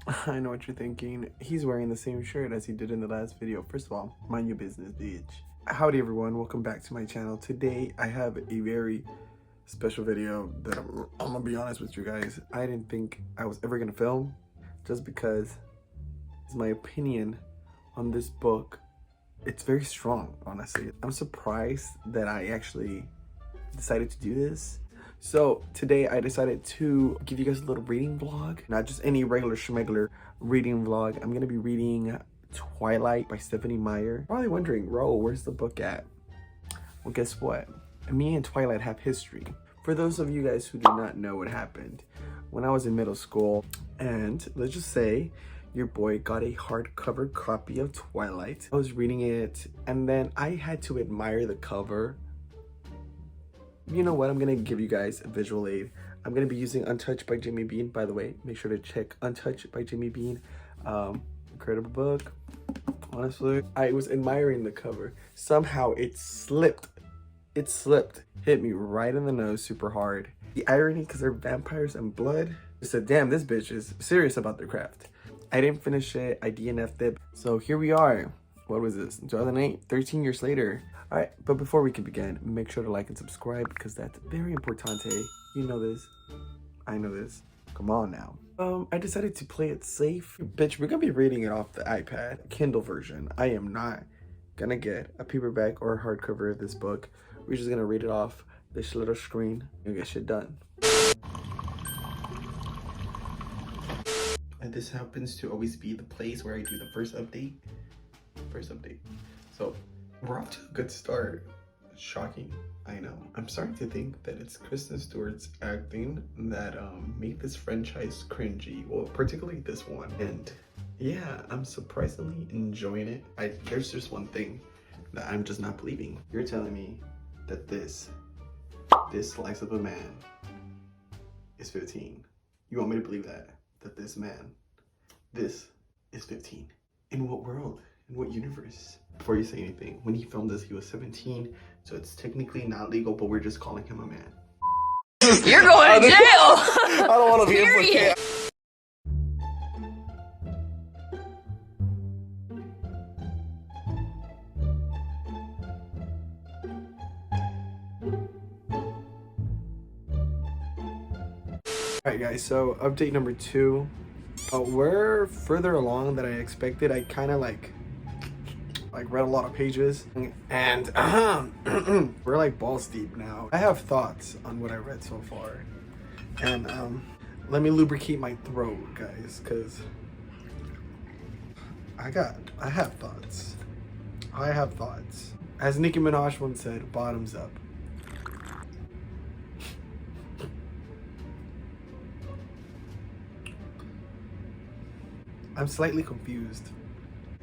I know what you're thinking. He's wearing the same shirt as he did in the last video. First of all, mind your business, bitch. Howdy everyone, welcome back to my channel. Today I have a very special video that I'm gonna be honest with you guys. I didn't think I was ever gonna film just because it's my opinion on this book. It's very strong, honestly. I'm surprised that I actually decided to do this. So today I decided to give you guys a little reading vlog, not just any regular schmegler reading vlog. I'm gonna be reading Twilight by Stephanie Meyer. Probably wondering, Ro, where's the book at? Well, guess what? Me and Twilight have history. For those of you guys who do not know what happened, when I was in middle school, and let's just say your boy got a hardcover copy of Twilight. I was reading it, and then I had to admire the cover. You know what? I'm gonna give you guys a visual aid. I'm gonna be using Untouched by Jamie Bean. By the way, make sure to check Untouched by Jamie Bean. Incredible book. Honestly, I was admiring the cover. Somehow it slipped. It slipped. Hit me right in the nose super hard. The irony, because they're vampires and blood. I said, damn, this bitch is serious about their craft. I didn't finish it. I DNF'd it. So here we are. What was this? 2008? 13 years later. All right, but before we can begin, make sure to like and subscribe because that's very importante. You know this. I know this. Come on now. I decided to play it safe. Bitch, we're gonna be reading it off the iPad, Kindle version. I am not gonna get a paperback or a hardcover of this book. We're just gonna read it off this little screen and get shit done. And this happens to always be the place where I do the first update. So we're off to a good start. Shocking, I know. I'm starting to think that it's Kristen Stewart's acting that made this franchise cringy. Well, particularly this one. And yeah, I'm surprisingly enjoying it. There's just one thing that I'm just not believing. You're telling me that this slice of a man is 15. You want me to believe that this man, this is 15? In what world? In what universe? Before you say anything, when he filmed this, he was 17, so it's technically not legal, but we're just calling him a man. You're going to jail! I don't want to be implicated. Alright guys, so update number 2. We're further along than I expected. I kind of like read a lot of pages and we're like balls deep now. I have thoughts on what I read so far, and let me lubricate my throat, guys, because I have thoughts. As Nicki Minaj once said, bottoms up. I'm slightly confused.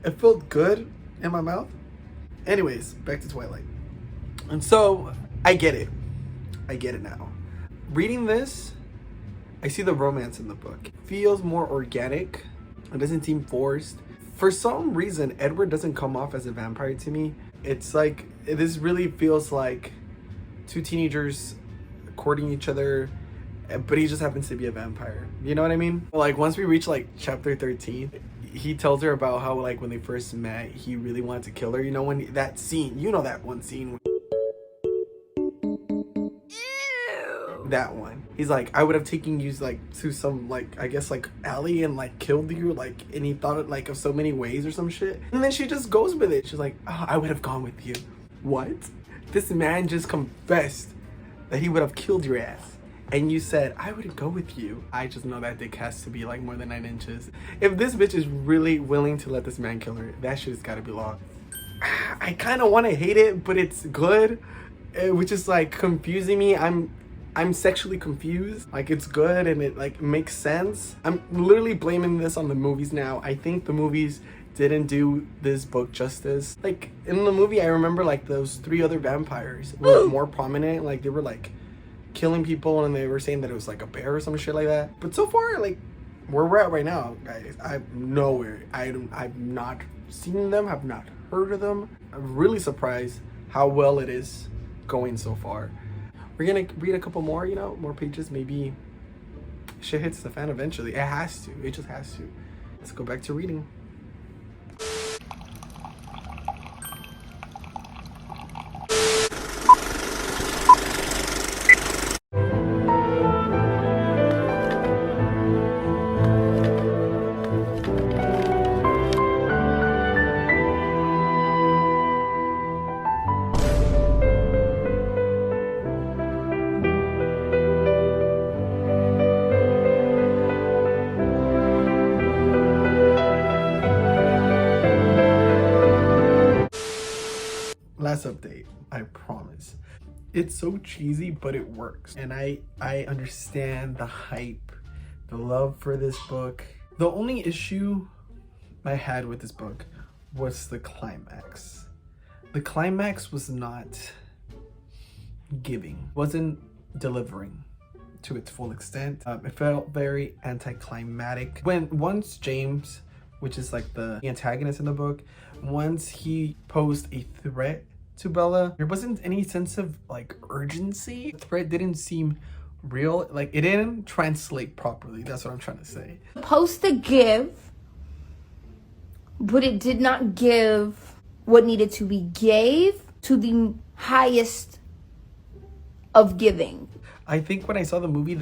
It felt good in my mouth. Anyways, back to Twilight. And so, I get it now. Reading this, I see the romance in the book. It feels more organic. It doesn't seem forced. For some reason, Edward doesn't come off as a vampire to me. It's like, this really feels like two teenagers courting each other, but he just happens to be a vampire. You know what I mean? Like, once we reach like chapter 13, he tells her about how like when they first met, he really wanted to kill her. You know, when that scene, you know that one scene. Ew. That one. He's like, I would have taken you like to some like, I guess like alley and like killed you, like, and he thought it like of so many ways or some shit. And then she just goes with it. She's like, oh, I would have gone with you. What? This man just confessed that he would have killed your ass. And you said, I wouldn't go with you. I just know that dick has to be like more than 9 inches. If this bitch is really willing to let this man kill her, that shit has gotta be long. I kind of want to hate it, but it's good, which is like confusing me. I'm sexually confused. Like, it's good and it like makes sense. I'm literally blaming this on the movies now. I think the movies didn't do this book justice. Like, in the movie, I remember like those 3 other vampires were more prominent. Like, they were like killing people and they were saying that it was like a bear or some shit like that. But so far, like, where we're at right now, guys, I'm nowhere. I've not seen them, have not heard of them. I'm really surprised how well it is going so far. We're gonna read a couple more, you know, more pages. Maybe shit hits the fan eventually. It has to. It just has to. let's go back to reading. Last update, I promise. It's so cheesy, but it works. And I understand the hype, the love for this book. The only issue I had with this book was the climax. The climax was not giving, wasn't delivering to its full extent. It felt very anticlimactic. Once James, which is like the antagonist in the book, once he posed a threat to Bella, there wasn't any sense of like urgency. The threat didn't seem real. Like it didn't translate properly. That's what I'm trying to say. Supposed to give, but it did not give what needed to be gave to the highest of giving. I think when I saw the movie,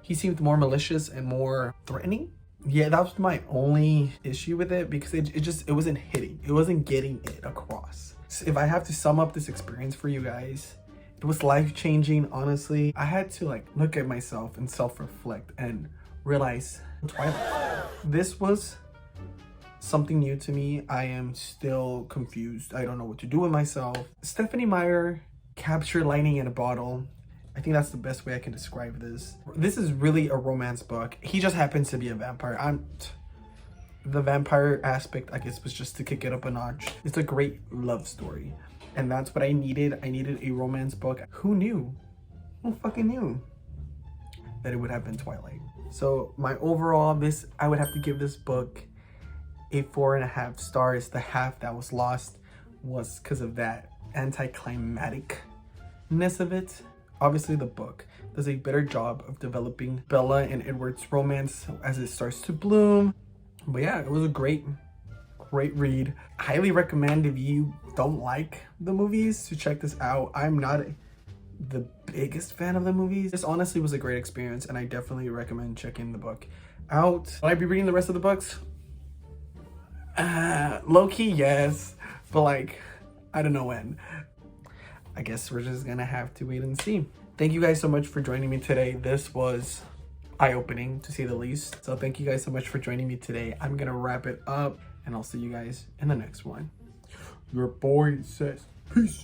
he seemed more malicious and more threatening. Yeah, that was my only issue with it, because it wasn't hitting. It wasn't getting it across. So if I have to sum up this experience for you guys, it was life-changing, honestly. I had to like look at myself and self-reflect and realize Twilight. This was something new to me. I am still confused. I don't know what to do with myself. Stephanie Meyer captured lightning in a bottle. I think that's the best way I can describe this. This is really a romance book. He just happens to be a vampire. The vampire aspect, I guess, was just to kick it up a notch. It's a great love story. And that's what I needed. I needed a romance book. Who knew? Who fucking knew that it would have been Twilight? So my overall, I would have to give this book a 4.5 stars. The half that was lost was because of that anticlimacticness of it. Obviously, the book does a better job of developing Bella and Edward's romance as it starts to bloom. But yeah, it was a great read. Highly recommend if you don't like the movies to check this out. I'm not the biggest fan of the movies. This honestly was a great experience, and I definitely recommend checking the book out. Will I be reading the rest of the books? Low-key, yes. But like, I don't know when. I guess we're just gonna have to wait and see. Thank you guys so much for joining me today. This was eye-opening, to say the least. So thank you guys so much for joining me today. I'm gonna wrap it up, and I'll see you guys in the next one. Your boy says peace.